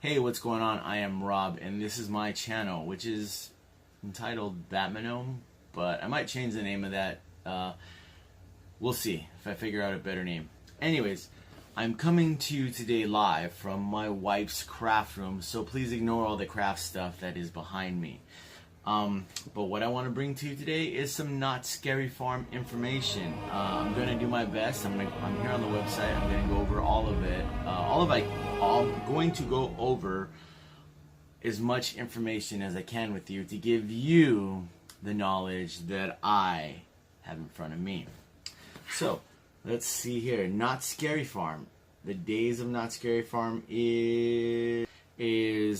Hey, what's going on? I am Rob, and this is my channel, which is entitled Batmanome, but I might change the name of that. We'll see if I figure out a better name. Anyways, I'm coming to you today live from my wife's craft room, so please ignore all the craft stuff that is behind me. But what I want to bring to you today is some Knott's Scary Farm information. I'm going to do my best. I'm here on the website. I'm going to go over all of it. I'm going to go over as much information as I can with you to give you the knowledge that I have in front of me. So, let's see here. Knott's Scary Farm. The days of Knott's Scary Farm is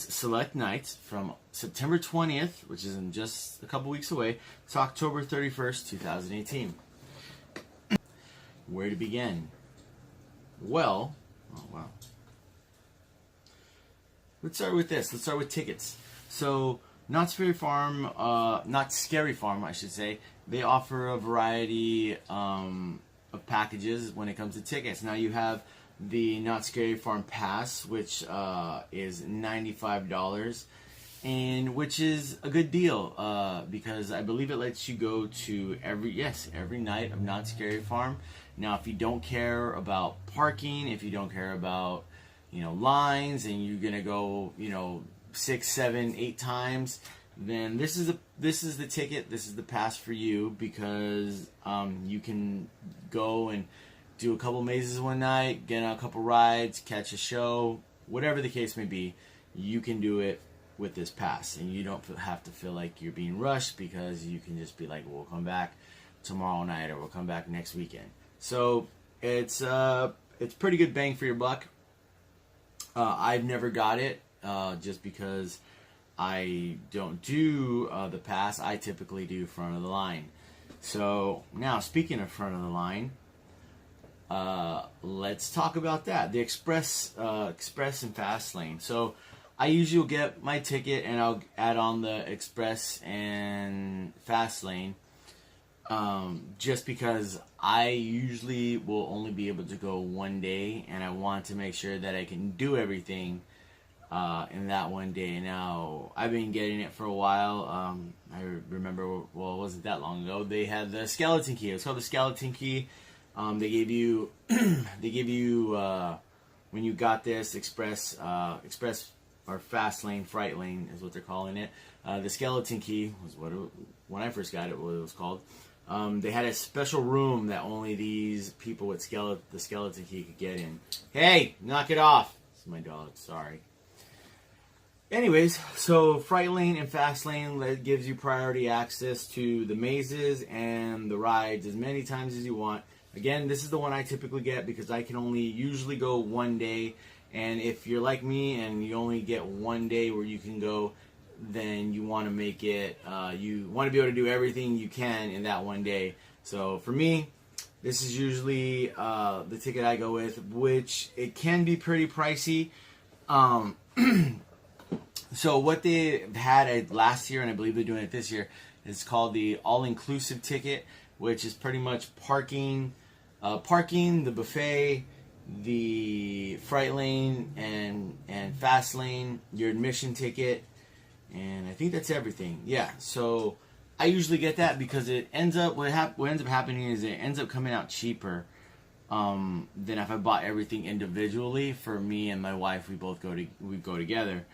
select nights from September 20th, which is in just a couple weeks away, to October 31st, 2018. Where to begin? Well, oh wow. Let's start with this. Let's start with tickets. So, Knott's Scary Farm, I should say, they offer a variety of packages when it comes to tickets. Now you have the Knott's Scary Farm Pass, which is $95, and which is a good deal because I believe it lets you go to every night of Knott's Scary Farm. Now, if you don't care about parking, if you don't care about lines, and you're gonna go 6, 7, 8 times, then this is the ticket. This is the pass for you because you can go and do a couple mazes one night, get on a couple rides, catch a show, whatever the case may be. You can do it with this pass, and you don't have to feel like you're being rushed because you can just be like, we'll come back tomorrow night or we'll come back next weekend. So it's pretty good bang for your buck. I've never got it just because I don't do the pass. I typically do front of the line. So now, speaking of front of the line, let's talk about that. The express and fast lane. So I usually will get my ticket and I'll add on the express and fast lane just because I usually will only be able to go one day, and I want to make sure that I can do everything in that one day. Now, I've been getting it for a while. I remember, well, it wasn't that long ago, they had the skeleton key. It's called the skeleton key. They gave you when you got this express or fast lane, fright lane is what they're calling it. The skeleton key was when I first got it, what it was called. They had a special room that only these people with the skeleton key could get in. Hey, knock it off! This is my dog. Sorry. Anyways, so fright lane and fast lane gives you priority access to the mazes and the rides as many times as you want. Again, this is the one I typically get because I can only usually go one day. And if you're like me and you only get one day where you can go, then you want to make it, you want to be able to do everything you can in that one day. So for me, this is usually the ticket I go with, which it can be pretty pricey. So what they had last year, and I believe they're doing it this year, is called the all-inclusive ticket, which is pretty much parking, the buffet, the fright lane, and fast lane, your admission ticket, and I think that's everything. Yeah, so I usually get that because it ends up what ends up happening is it ends up coming out cheaper than if I bought everything individually. For me and my wife, we go together.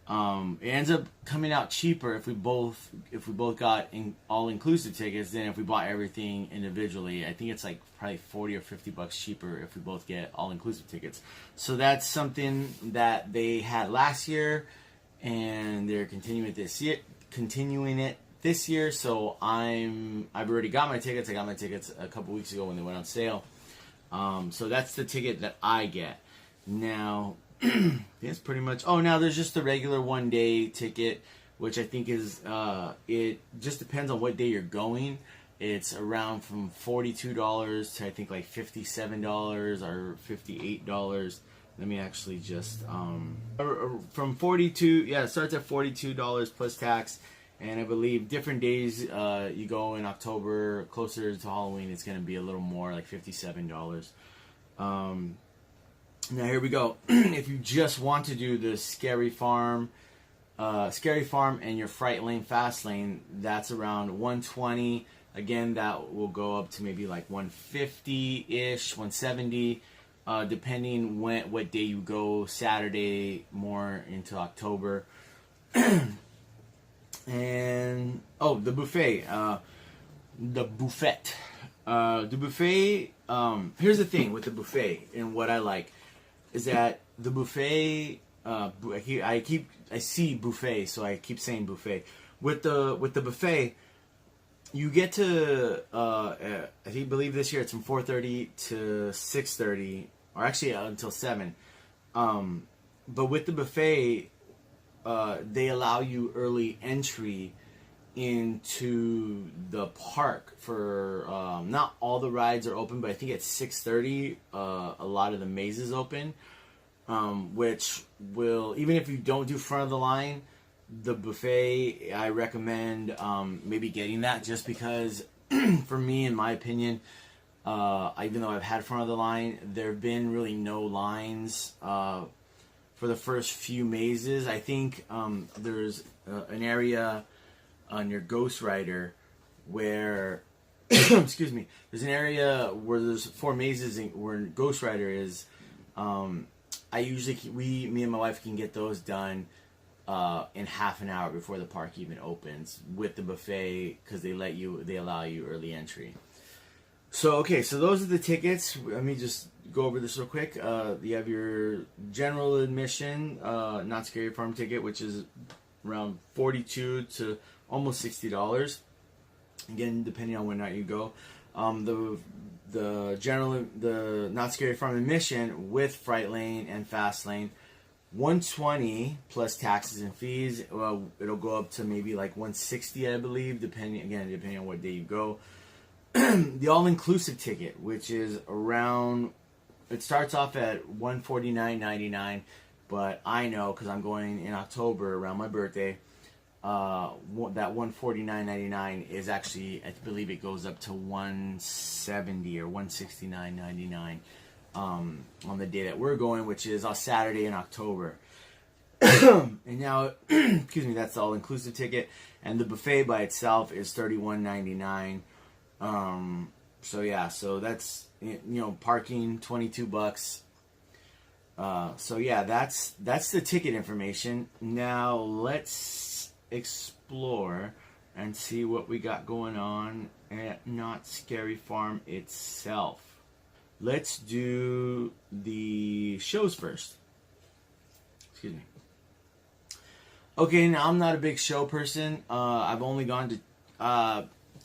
It ends up coming out cheaper if we both got all-inclusive tickets than if we bought everything individually. I think it's like probably $40 or $50 cheaper if we both get all-inclusive tickets. So that's something that they had last year, and they're continuing it this year. So I've already got my tickets. I got my tickets a couple weeks ago when they went on sale. So that's the ticket that I get. Now, that's pretty much. Oh, now there's just the regular one-day ticket, which I think is it just depends on what day you're going. It's around from $42 to I think like $57 or $58. Let me actually just from 42. Yeah, it starts at $42 plus tax, and I believe different days you go in October closer to Halloween, it's going to be a little more, like $57. Now here we go. If you just want to do the Scary Farm and your Fright Lane Fast Lane, that's around 120. Again, that will go up to maybe like 150-ish, 170, depending what day you go. Saturday more into October. And the buffet, the buffet. The buffet. Here's the thing with the buffet and what I like is that the buffet. I see buffet, so I keep saying buffet. With the buffet, you get to I believe this year it's from 4:30 to 6:30, or actually until 7. But with the buffet, they allow you early entry into the park for not all the rides are open, but I think at 6:30 a lot of the mazes open. Which will, even if you don't do front of the line, the buffet, I recommend maybe getting that, just because for me, in my opinion, even though I've had front of the line, there have been really no lines for the first few mazes. I think there's an area near Ghost Rider where excuse me, there's an area where there's 4 mazes where Ghost Rider is. I usually, me and my wife can get those done in half an hour before the park even opens with the buffet, because they allow you early entry. So so those are the tickets. Let me just go over this real quick. You have your general admission, Knott's Scary Farm ticket, which is around $42 to almost $60. Again, depending on when night you go. The Knott's Scary Farm admission with Fright Lane and Fast Lane, $120 plus taxes and fees. Well, it'll go up to maybe like $160, I believe, depending on what day you go. The all-inclusive ticket, which is it starts off at $149.99, but I know, because I'm going in October around my birthday, that $149.99 is actually, I believe it goes up to $170 or $169.99 on the day that we're going, which is on Saturday in October. And now, excuse me, that's the all-inclusive ticket, and the buffet by itself is $31.99. So that's, parking $22. So yeah, that's the ticket information. Now let's explore and see what we got going on at Knott's Scary Farm itself. Let's do the shows first. Excuse me. Okay, now I'm not a big show person. I've only gone to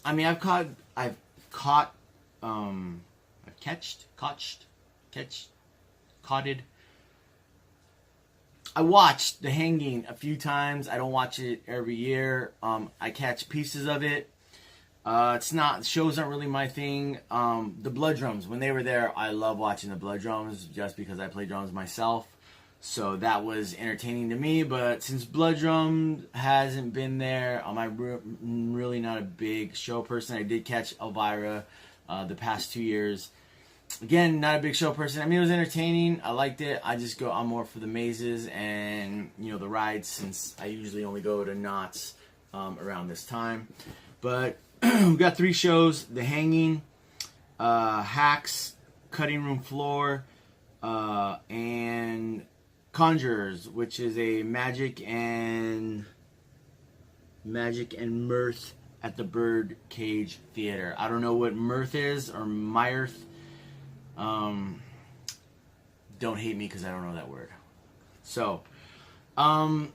I've caught I watched The Hanging a few times. I don't watch it every year. I catch pieces of it. Shows aren't really my thing. The Blood Drums, when they were there, I love watching the Blood Drums just because I play drums myself. So that was entertaining to me. But since Blood Drum hasn't been there, I'm really not a big show person. I did catch Elvira the past 2 years. Again, not a big show person. I mean, it was entertaining. I liked it. I'm more for the mazes and, the rides, since I usually only go to Knott's around this time. But we got 3 shows: The Hanging, Hacks, Cutting Room Floor, and Conjurers, which is a magic and mirth at the Birdcage Theater. I don't know what mirth is, or Myrth. Don't hate me because I don't know that word. So, out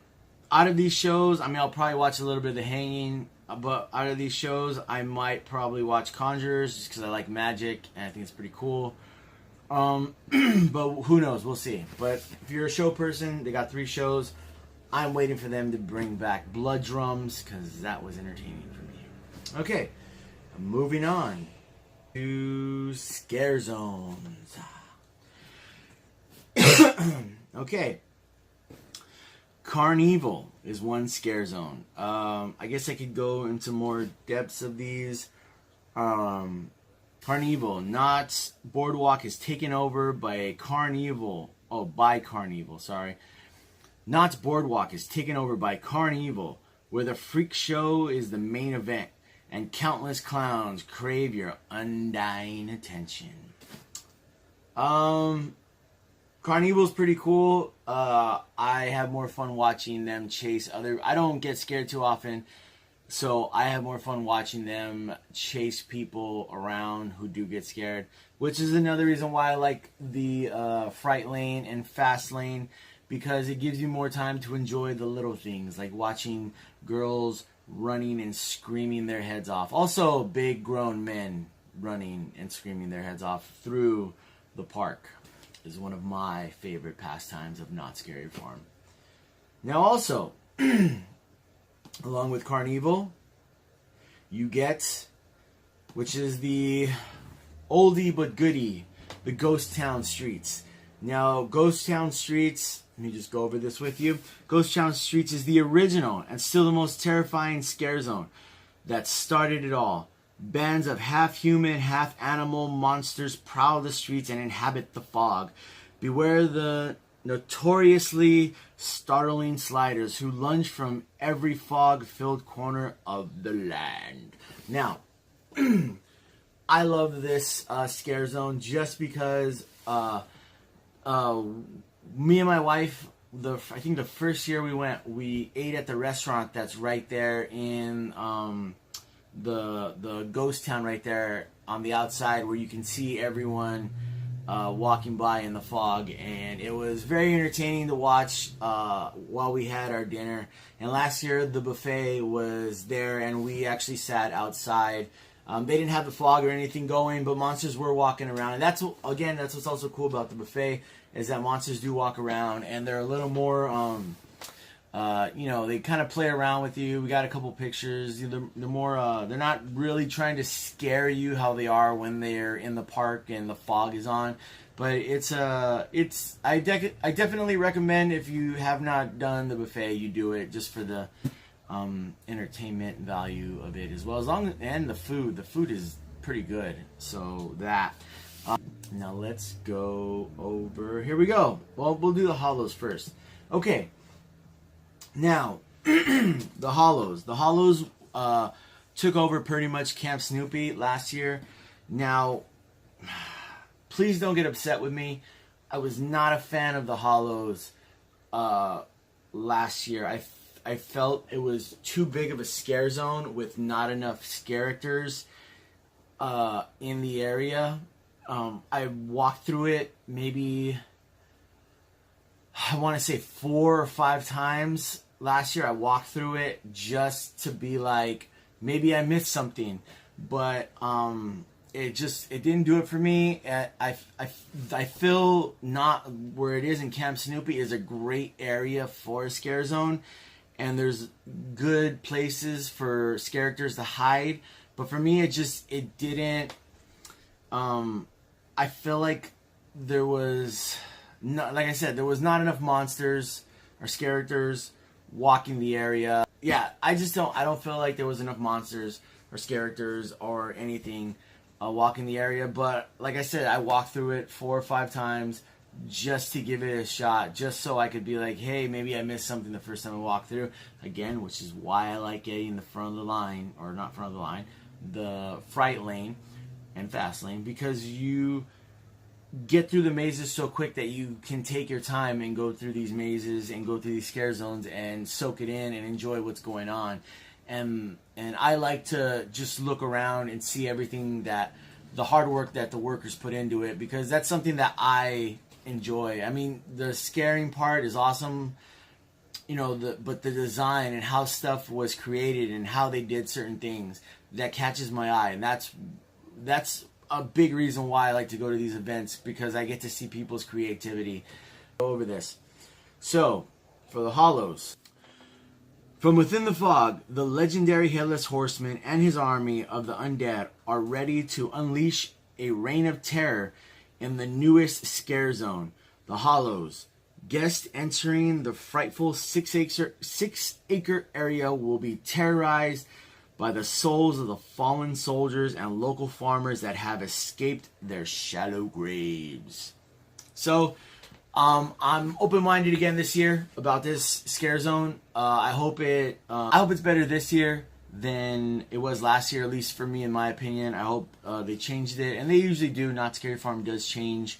of these shows, I'll probably watch a little bit of The Hanging, but out of these shows, I might probably watch Conjurers just because I like magic and I think it's pretty cool. But who knows? We'll see. But if you're a show person, they got 3 shows. I'm waiting for them to bring back Blood Drums, because that was entertaining for me. Okay, moving on to Scare Zones. Okay. Carnival is one scare zone. I guess I could go into more depths of these. Carnival, Knott's Boardwalk is taken over by a Carnival by Carnival, sorry. Knott's Boardwalk is taken over by Carnival, where the freak show is the main event, and countless clowns crave your undying attention. Carnival's pretty cool. I have more fun watching them chase I don't get scared too often, so I have more fun watching them chase people around who do get scared, which is another reason why I like the Fright Lane and Fast Lane, because it gives you more time to enjoy the little things, like watching girls running and screaming their heads off. Also, big grown men running and screaming their heads off through the park is one of my favorite pastimes of Knott's Scary Farm. Now also, along with Carnival, you get, which is the oldie but goodie, the Ghost Town Streets. Now, Ghost Town Streets, let me just go over this with you. Ghost Town Streets is the original and still the most terrifying scare zone that started it all. Bands of half-human, half-animal monsters prowl the streets and inhabit the fog. Beware the notoriously startling sliders who lunge from every fog-filled corner of the land. Now, I love this scare zone just because me and my wife, I think the first year we went, we ate at the restaurant that's right there in the ghost town right there on the outside, where you can see everyone walking by in the fog, and it was very entertaining to watch while we had our dinner. And last year the buffet was there, and we actually sat outside. They didn't have the fog or anything going, but monsters were walking around, and that's what's also cool about the buffet, is that monsters do walk around, and they're a little more they kind of play around with you. We got a couple pictures. They're not really trying to scare you how they are when they're in the park and the fog is on. But I definitely recommend, if you have not done the buffet, you do it just for the entertainment value of it as well. And the food is pretty good. So that. Now let's go over. Here we go. Well, we'll do the Hollows first. Okay. Now, the Hollows. The Hollows took over pretty much Camp Snoopy last year. Now, please don't get upset with me. I was not a fan of the Hollows last year. I felt it was too big of a scare zone with not enough characters in the area. I walked through it maybe, I want to say 4 or 5 times last year. I walked through it just to be like, maybe I missed something, but it didn't do it for me. I feel not where it is in Camp Snoopy is a great area for a scare zone, and there's good places for characters to hide. But for me, it didn't. I feel like there was not, like I said, there was not enough monsters or characters walking the area. Yeah, I don't feel like there was enough monsters or characters or anything walking the area. But like I said, I walked through it 4 or 5 times just to give it a shot, just so I could be like, hey, maybe I missed something the first time I walked through. Again, which is why I like getting the front of the line, or not front of the line, the Fright Lane and Fast Lane, because you get through the mazes so quick that you can take your time and go through these mazes and go through these scare zones and soak it in and enjoy what's going on. And I like to just look around and see everything, that the hard work that the workers put into it, because that's something that I enjoy. I mean, the scaring part is awesome, but the design and how stuff was created and how they did certain things, that catches my eye. And that's a big reason why I like to go to these events, because I get to see people's creativity. Go over this. So, for the Hollows. From within the fog, the legendary Headless Horseman and his army of the undead are ready to unleash a reign of terror in the newest scare zone, the Hollows. Guests entering the frightful 6-acre area will be terrorized by the souls of the fallen soldiers and local farmers that have escaped their shallow graves. So, I'm open-minded again this year about this scare zone. I hope it's better this year than it was last year, at least for me, in my opinion. I hope they changed it, and they usually do. Not Scary Farm does change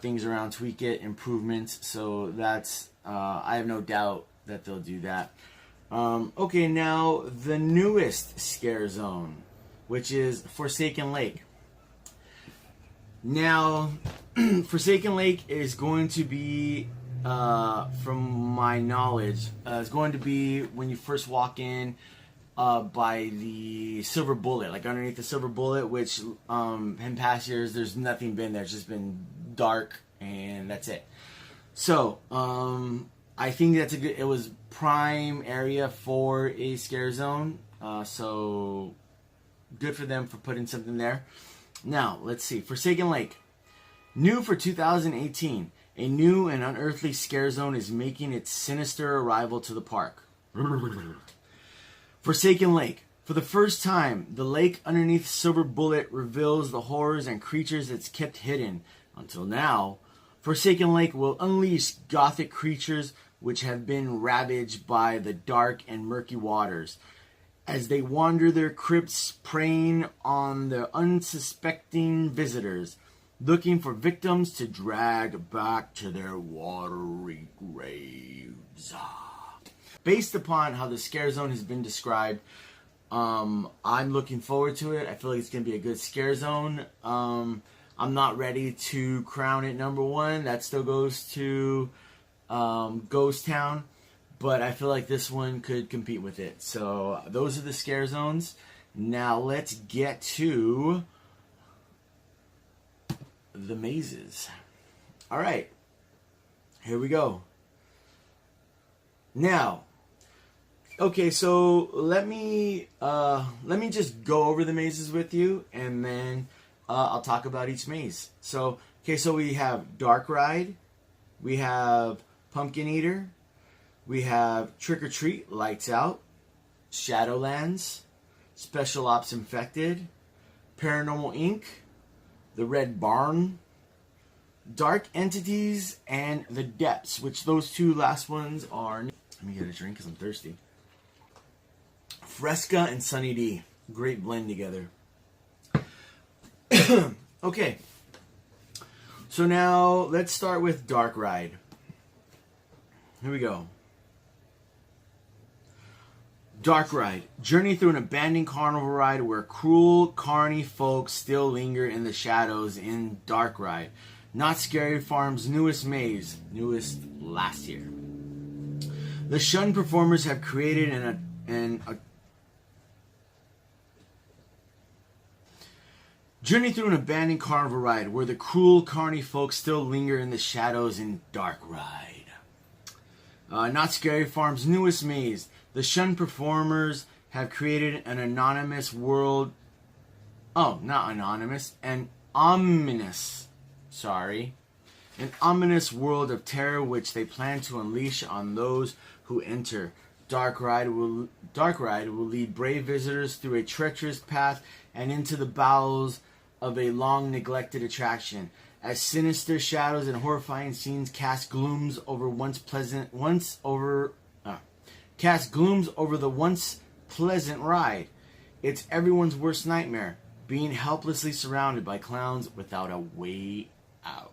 things around, tweak it, improvements. So that's I have no doubt that they'll do that. Okay, now the newest scare zone, which is Forsaken Lake. Now, Forsaken Lake is going to be, from my knowledge, is going to be when you first walk in by the Silver Bullet, like underneath the Silver Bullet, which in past years there's nothing been there. It's just been dark, and that's it. So, I think that's a good. It was prime area for a scare zone, so good for them for putting something there. Now, let's see. Forsaken Lake. New for 2018. A new and unearthly scare zone is making its sinister arrival to the park. Forsaken Lake. For the first time, the lake underneath Silver Bullet reveals the horrors and creatures it's kept hidden. Until now, Forsaken Lake will unleash gothic creatures which have been ravaged by the dark and murky waters, as they wander their crypts, preying on the unsuspecting visitors, looking for victims to drag back to their watery graves. Based upon how the scare zone has been described, I'm looking forward to it. I feel like it's going to be a good scare zone. I'm not ready to crown it number one. That still goes to Ghost Town. But I feel like this one could compete with it. So those are the scare zones. Now let's get to the mazes. All right, here we go. Now, okay, so let me just go over the mazes with you, and then I'll talk about each maze. So, okay, so we have Dark Ride, we have Pumpkin Eater. We have Trick or Treat, Lights Out, Shadowlands, Special Ops Infected, Paranormal Inc., The Red Barn, Dark Entities, and The Depths, which those two last ones are... Let me get a drink because I'm thirsty. Fresca and Sunny D. Great blend together. Okay. So now, let's start with Dark Ride. Here we go. Dark Ride. Journey through an abandoned carnival ride where cruel, carny folks still linger in the shadows in Dark Ride. Not Scary Farm's newest maze. Newest last year. The Shun performers have created Journey through an abandoned carnival ride where the cruel, carny folks still linger in the shadows in Dark Ride. Not Scary Farm's newest maze. The Shun performers have created an anonymous world... Oh, not anonymous. An ominous world of terror which they plan to unleash on those who enter. Dark Ride will lead brave visitors through a treacherous path and into the bowels of a long-neglected attraction. As sinister shadows and horrifying scenes cast glooms over the once pleasant ride. It's everyone's worst nightmare, being helplessly surrounded by clowns without a way out.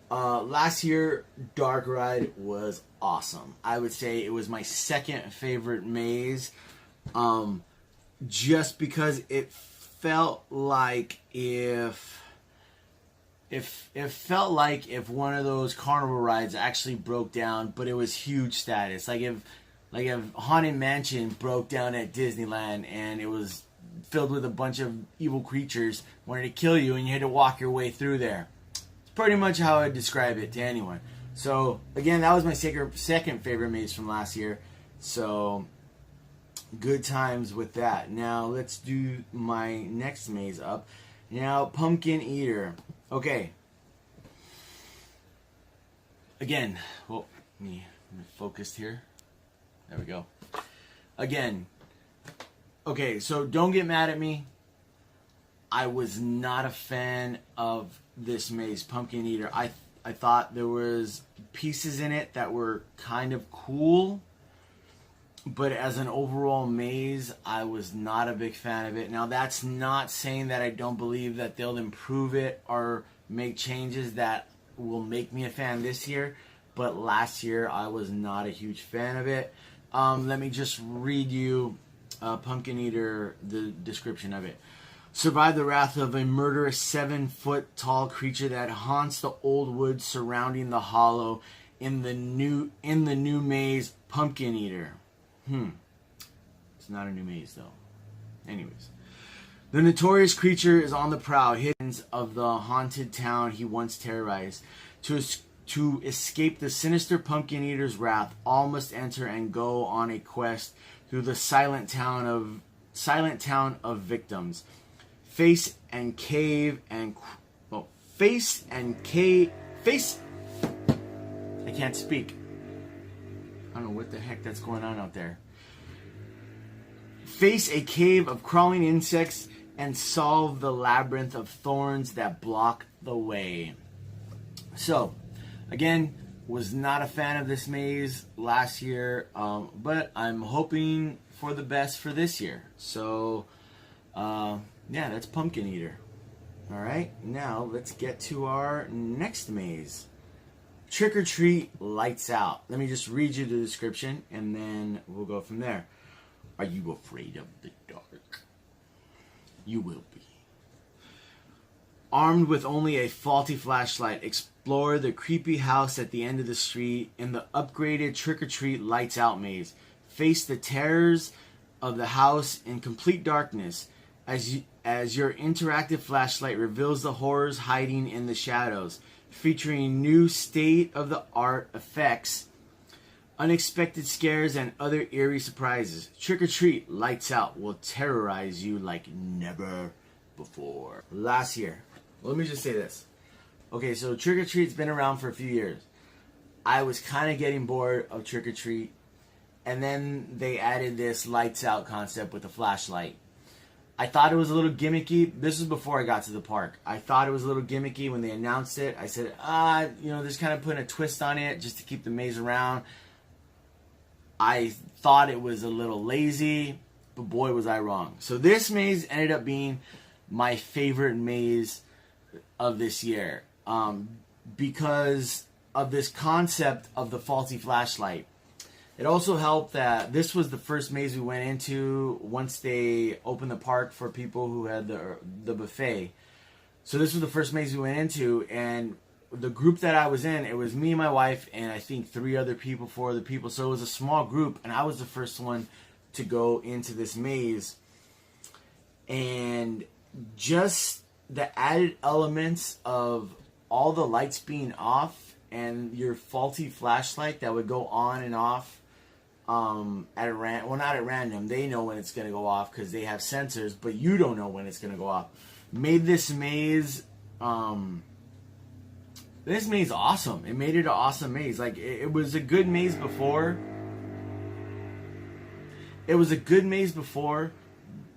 Last year, Dark Ride was awesome. I would say it was my second favorite maze, just because it felt like if one of those carnival rides actually broke down, but it was huge status. Like if Haunted Mansion broke down at Disneyland and it was filled with a bunch of evil creatures wanted to kill you and you had to walk your way through there. It's pretty much how I'd describe it to anyone. So again, that was my second favorite maze from last year. So good times with that. Now let's do my next maze up. Now, Pumpkin Eater. Okay. Again, well, let me focus here. There we go. Again. Okay, so don't get mad at me. I was not a fan of this maze, Pumpkin Eater. I thought there was pieces in it that were kind of cool, but as an overall maze, I was not a big fan of it. Now, that's not saying that I don't believe that they'll improve it or make changes that will make me a fan this year, but last year I was not a huge fan of it. Let me just read you Pumpkin Eater, the description of it. Survive the wrath of a murderous 7-foot tall creature that haunts the old woods surrounding the hollow in the new maze, Pumpkin Eater. It's not a new maze though. Anyways, the notorious creature is on the prowl, hidden of the haunted town he once terrorized. To escape the sinister Pumpkin Eater's wrath, all must enter and go on a quest through the silent town of victims. Face and cave. I can't speak. I don't know what the heck that's going on out there. Face a cave of crawling insects and solve the labyrinth of thorns that block the way. So, again, was not a fan of this maze last year, but I'm hoping for the best for this year. So, yeah, that's Pumpkin Eater. Alright, now let's get to our next maze. Trick or Treat Lights Out. Let me just read you the description and then we'll go from there. Are you afraid of the dark? You will be. Armed with only a faulty flashlight, explore the creepy house at the end of the street in the upgraded Trick or Treat Lights Out maze. Face the terrors of the house in complete darkness as your interactive flashlight reveals the horrors hiding in the shadows. Featuring new state-of-the-art effects, unexpected scares, and other eerie surprises. Trick or Treat Lights Out will terrorize you like never before. Last year, let me just say this. Okay, so Trick or Treat's been around for a few years. I was kind of getting bored of Trick or Treat, and then they added this Lights Out concept with a flashlight. I thought it was a little gimmicky. This was before I got to the park. I thought it was a little gimmicky when they announced it. I said, just kind of putting a twist on it just to keep the maze around. I thought it was a little lazy, but boy was I wrong. So this maze ended up being my favorite maze of this year because of this concept of the faulty flashlight. It also helped that this was the first maze we went into once they opened the park for people who had the buffet. So this was the first maze we went into, and the group that I was in, it was me and my wife and I think 4 other people. So it was a small group, and I was the first one to go into this maze. And just the added elements of all the lights being off and your faulty flashlight that would go on and off not at random. They know when it's going to go off because they have sensors, but you don't know when it's going to go off. Made this maze awesome. It made it an awesome maze. Like, it was a good maze before.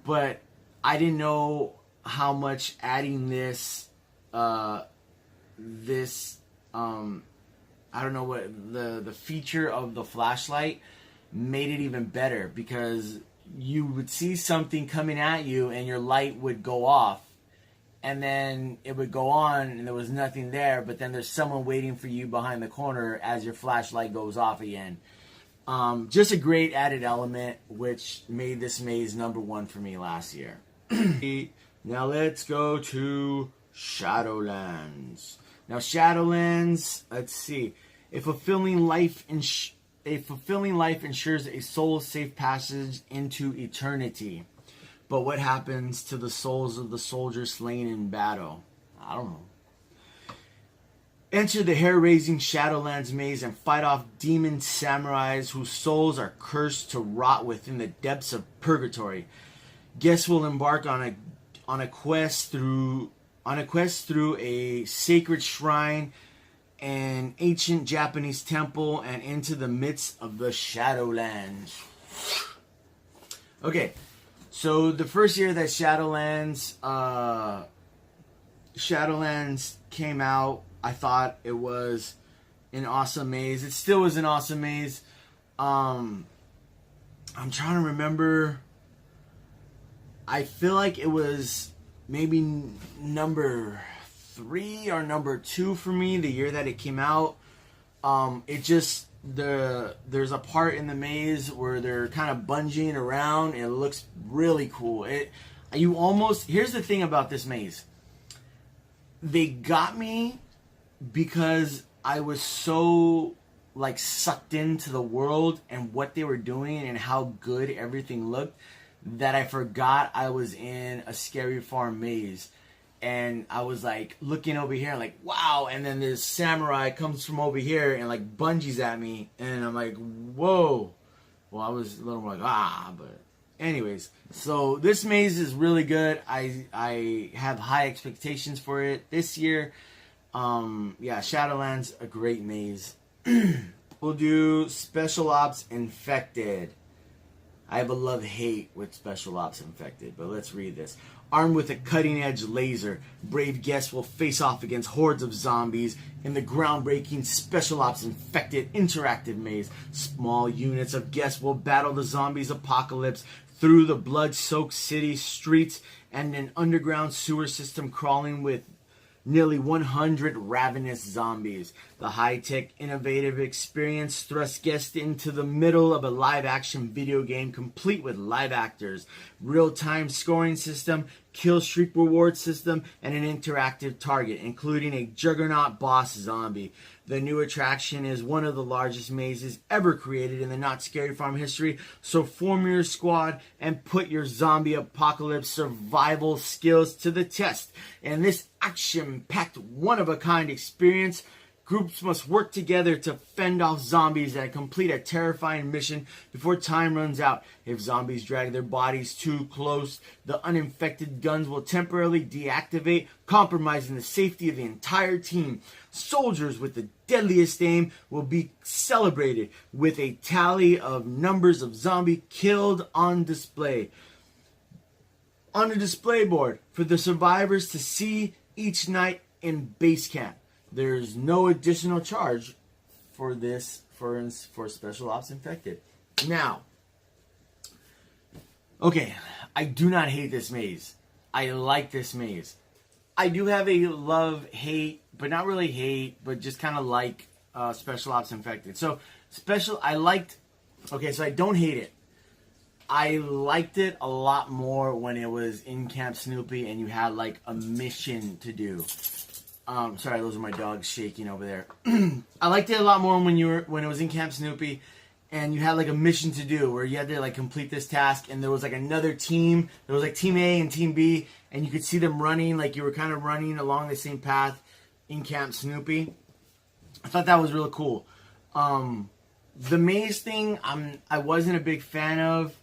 But I didn't know how much adding this I don't know what the feature of the flashlight made it even better, because you would see something coming at you and your light would go off and then it would go on and there was nothing there, but then there's someone waiting for you behind the corner as your flashlight goes off again. Just a great added element, which made this maze #1 for me last year. Now let's go to Shadowlands. Now Shadowlands, let's see. A fulfilling life ensures a soul-safe passage into eternity. But what happens to the souls of the soldiers slain in battle? I don't know. Enter the hair-raising Shadowlands maze and fight off demon samurais whose souls are cursed to rot within the depths of purgatory. Guests will embark on a quest through a sacred shrine, an ancient Japanese temple, and into the midst of the Shadowlands. Okay, so the first year that Shadowlands came out, I thought it was an awesome maze. It still was an awesome maze. I'm trying to remember. I feel like it was maybe number 3 or number 2 for me the year that it came out. It just there's a part in the maze where they're kind of bungeeing around and it looks really cool. Here's the thing about this maze. They got me because I was so like sucked into the world and what they were doing and how good everything looked that I forgot I was in a Scary Farm maze. And I was like looking over here like, wow. And then this samurai comes from over here and like bungees at me. And I'm like, whoa. Well, I was a little more like, but anyways. So this maze is really good. I have high expectations for it this year. Yeah, Shadowlands, a great maze. We'll do Special Ops Infected. I have a love-hate with Special Ops Infected, but let's read this. Armed with a cutting-edge laser, brave guests will face off against hordes of zombies in the groundbreaking Special Ops Infected interactive maze. Small units of guests will battle the zombies apocalypse through the blood-soaked city streets and an underground sewer system crawling with nearly 100 ravenous zombies. The high-tech, innovative experience thrusts guests into the middle of a live-action video game complete with live actors, real-time scoring system, kill streak reward system, and an interactive target, including a juggernaut boss zombie. The new attraction is one of the largest mazes ever created in the Not Scary Farm history, so form your squad and put your zombie apocalypse survival skills to the test. In this action-packed, one-of-a-kind experience, groups must work together to fend off zombies and complete a terrifying mission before time runs out. If zombies drag their bodies too close, the uninfected guns will temporarily deactivate, compromising the safety of the entire team. Soldiers with the deadliest aim will be celebrated with a tally of numbers of zombies killed on display. On a display board for the survivors to see each night in base camp. There's no additional charge for this for Special Ops Infected. Now, okay, I do not hate this maze. I like this maze. I do have a love-hate, but not really hate, but just kind of like Special Ops Infected. So, so I don't hate it. I liked it a lot more when it was in Camp Snoopy and you had like a mission to do. Sorry, those are my dogs shaking over there. I liked it a lot more when it was in Camp Snoopy and you had like a mission to do where you had to like complete this task and there was like another team. There was like Team A and Team B and you could see them running like you were kind of running along the same path in Camp Snoopy. I thought that was really cool. The maze thing, I wasn't a big fan of.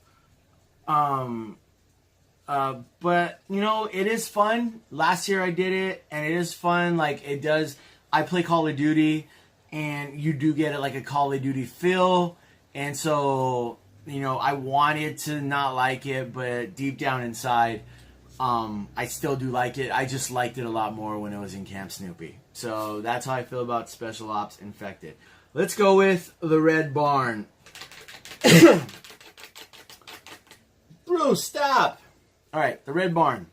But you know, it is fun. Last year I did it and it is fun. Like it does, I play Call of Duty and you do get it like a Call of Duty feel. And so, you know, I wanted to not like it, but deep down inside, I still do like it. I just liked it a lot more when it was in Camp Snoopy. So that's how I feel about Special Ops Infected. Let's go with the Red Barn. Bro, stop! Alright, the Red Barn.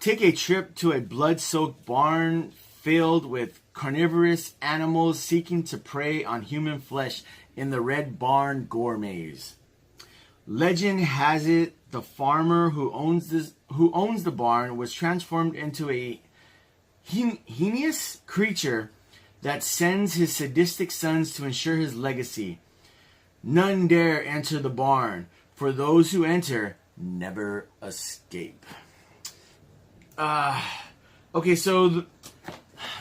Take a trip to a blood-soaked barn filled with carnivorous animals seeking to prey on human flesh in the Red Barn gore maze. Legend has it the farmer who owns the barn was transformed into a heinous creature that sends his sadistic sons to ensure his legacy. None dare enter the barn, for those who enter never escape. Okay, so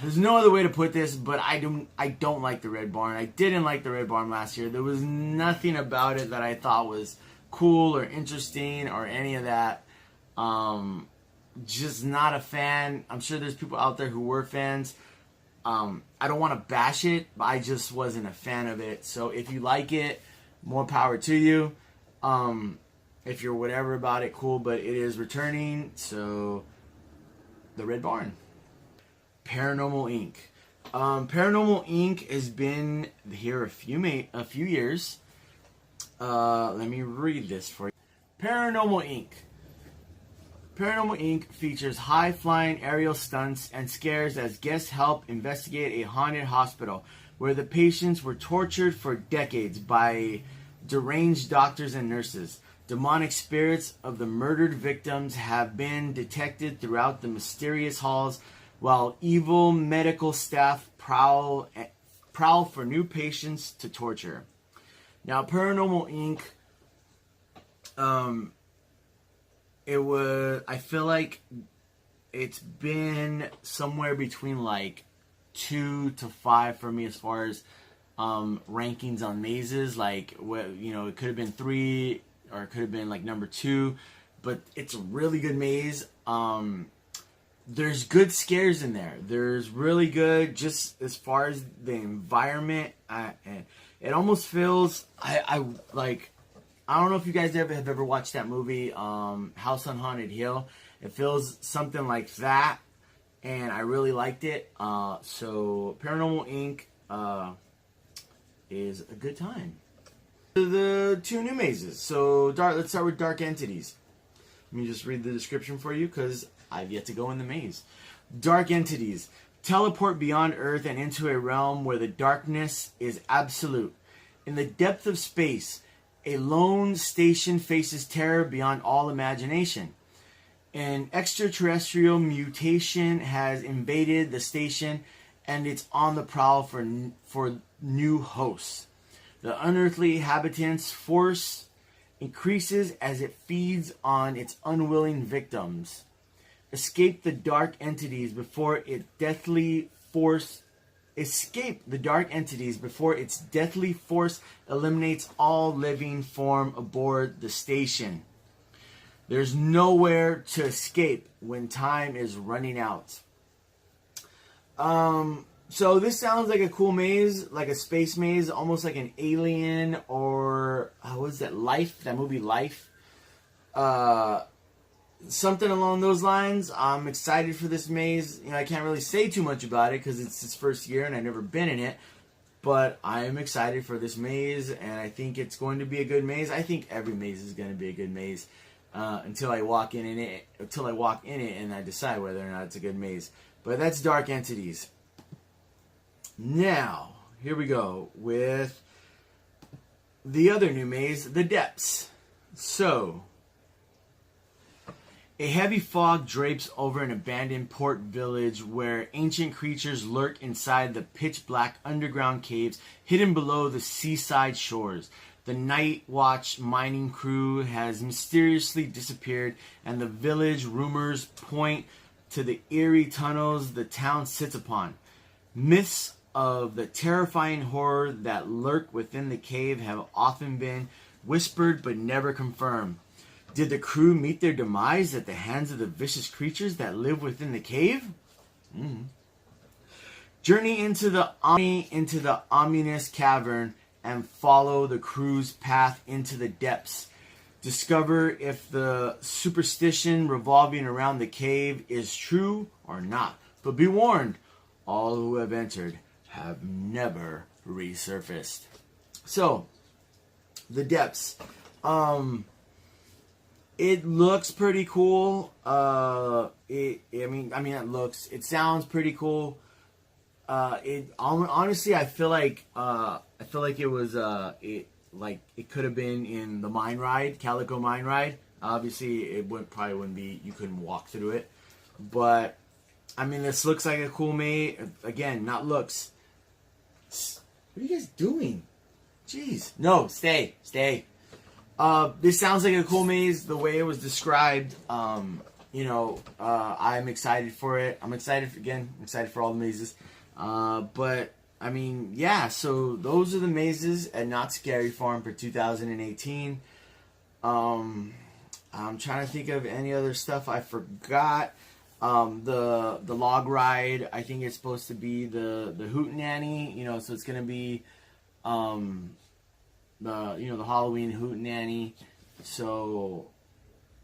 there's no other way to put this, but I don't like the Red Barn. I didn't like the Red Barn last year. There was nothing about it that I thought was cool or interesting or any of that. Just not a fan. I'm sure there's people out there who were fans. I don't want to bash it, but I just wasn't a fan of it. So if you like it, more power to you. If you're whatever about it, cool, but it is returning, so the Red Barn. Paranormal Inc. Paranormal Inc. has been here a few years. Let me read this for you. Paranormal Inc. Paranormal Inc. features high-flying aerial stunts and scares as guests help investigate a haunted hospital where the patients were tortured for decades by deranged doctors and nurses. Demonic spirits of the murdered victims have been detected throughout the mysterious halls, while evil medical staff prowl for new patients to torture. Now, Paranormal Inc. I feel like it's been somewhere between like 2 to 5 for me as far as rankings on mazes. Like, it could have been 3 or it could have been like number 2, but it's a really good maze. There's good scares in there. There's really good, just as far as the environment. It almost feels, I don't know if you guys have ever watched that movie, House on Haunted Hill. It feels something like that, and I really liked it. So Paranormal Inc. Is a good time. The 2 new mazes. So let's start with Dark Entities. Let me just read the description for you because I've yet to go in the maze. Dark Entities. Teleport beyond Earth and into a realm where the darkness is absolute. In the depth of space, a lone station faces terror beyond all imagination. An extraterrestrial mutation has invaded the station, and it's on the prowl for new hosts. The unearthly habitants' force increases as it feeds on its unwilling victims. Escape the dark entities before its deathly force eliminates all living form aboard the station. There's nowhere to escape when time is running out. So this sounds like a cool maze, like a space maze, almost like an Alien or what is that? Life, that movie Life. Something along those lines. I'm excited for this maze. I can't really say too much about it because it's its first year and I've never been in it. But I am excited for this maze, and I think it's going to be a good maze. I think every maze is going to be a good maze until I walk in it. And I decide whether or not it's a good maze. But that's Dark Entities. Now, here we go with the other new maze, The Depths. So, a heavy fog drapes over an abandoned port village where ancient creatures lurk inside the pitch-black underground caves hidden below the seaside shores. The Night Watch mining crew has mysteriously disappeared, and the village rumors point to the eerie tunnels the town sits upon. Myths of the terrifying horror that lurk within the cave have often been whispered but never confirmed. Did the crew meet their demise at the hands of the vicious creatures that live within the cave? Journey into the ominous cavern and follow the crew's path into the depths. Discover if the superstition revolving around the cave is true or not. But be warned, all who have entered have never resurfaced. So, the depths. It looks pretty cool. It sounds pretty cool. Honestly, I feel like it was it could have been in the mine ride, Calico Mine Ride. Obviously, probably wouldn't be. You couldn't walk through it, but this looks like a cool maze. Again, not looks. What are you guys doing? Jeez, no, stay. This sounds like a cool maze. The way it was described, I'm excited for it. I'm excited for all the mazes. So those are the mazes at Knott's Scary Farm for 2018. I'm trying to think of any other stuff I forgot. The log ride, I think it's supposed to be the Hootenanny, so it's gonna be the Halloween Hootenanny. So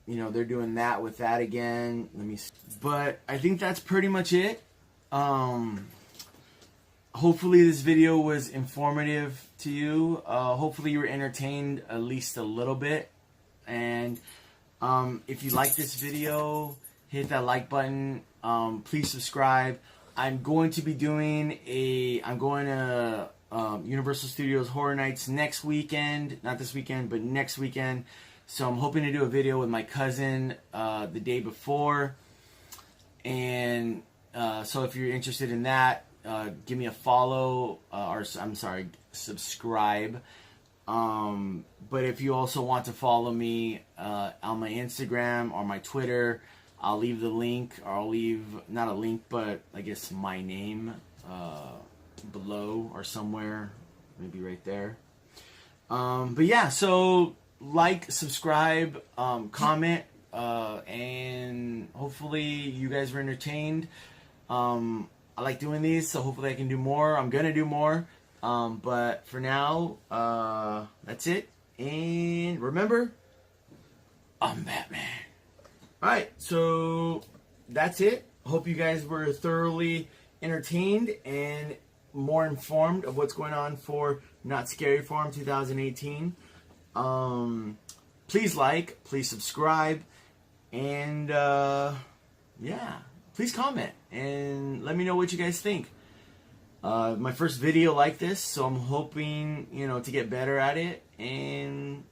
they're doing that with that again. But I think that's pretty much it. Hopefully this video was informative to you. Hopefully you were entertained at least a little bit. And if you like this video, hit that like button. Please subscribe. I'm going to Universal Studios Horror Nights next weekend. Not this weekend, but next weekend. So I'm hoping to do a video with my cousin the day before. And so if you're interested in that, give me a follow, subscribe. But if you also want to follow me on my Instagram or my Twitter, I'll leave the link, or I'll leave, not a link, but I guess my name below or somewhere, maybe right there. But yeah, so like, subscribe, comment, and hopefully you guys were entertained. I like doing these, so hopefully I can do more. I'm gonna do more, but for now, that's it. And remember, I'm Batman. Alright, so that's it. Hope you guys were thoroughly entertained and more informed of what's going on for Not Scary Farm 2018. Please like, please subscribe, and yeah, please comment and let me know what you guys think. My first video like this, so I'm hoping, to get better at it. And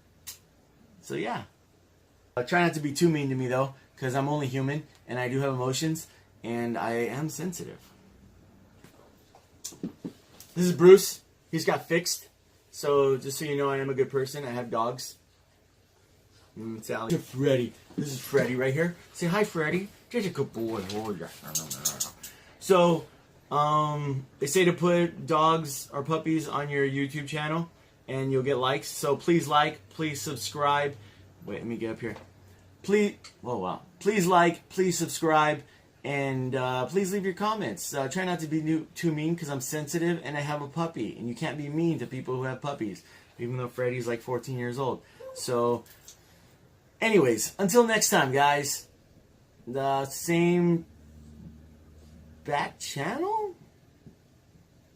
so yeah, try not to be too mean to me though, because I'm only human and I do have emotions and I am sensitive. This is Bruce. He's got fixed. So just so you know, I am a good person. I have dogs. Sally. Freddy. This is Freddy right here. Say hi, Freddy. Just a good boy. Oh, yeah. So, they say to put dogs or puppies on your YouTube channel and you'll get likes. So please like, please subscribe. Wait, let me get up here. Please, please like, please subscribe, and please leave your comments. Try not to be too mean, because I'm sensitive and I have a puppy, and you can't be mean to people who have puppies, even though Freddy's like 14 years old. So, anyways, until next time, guys. The same Bat channel?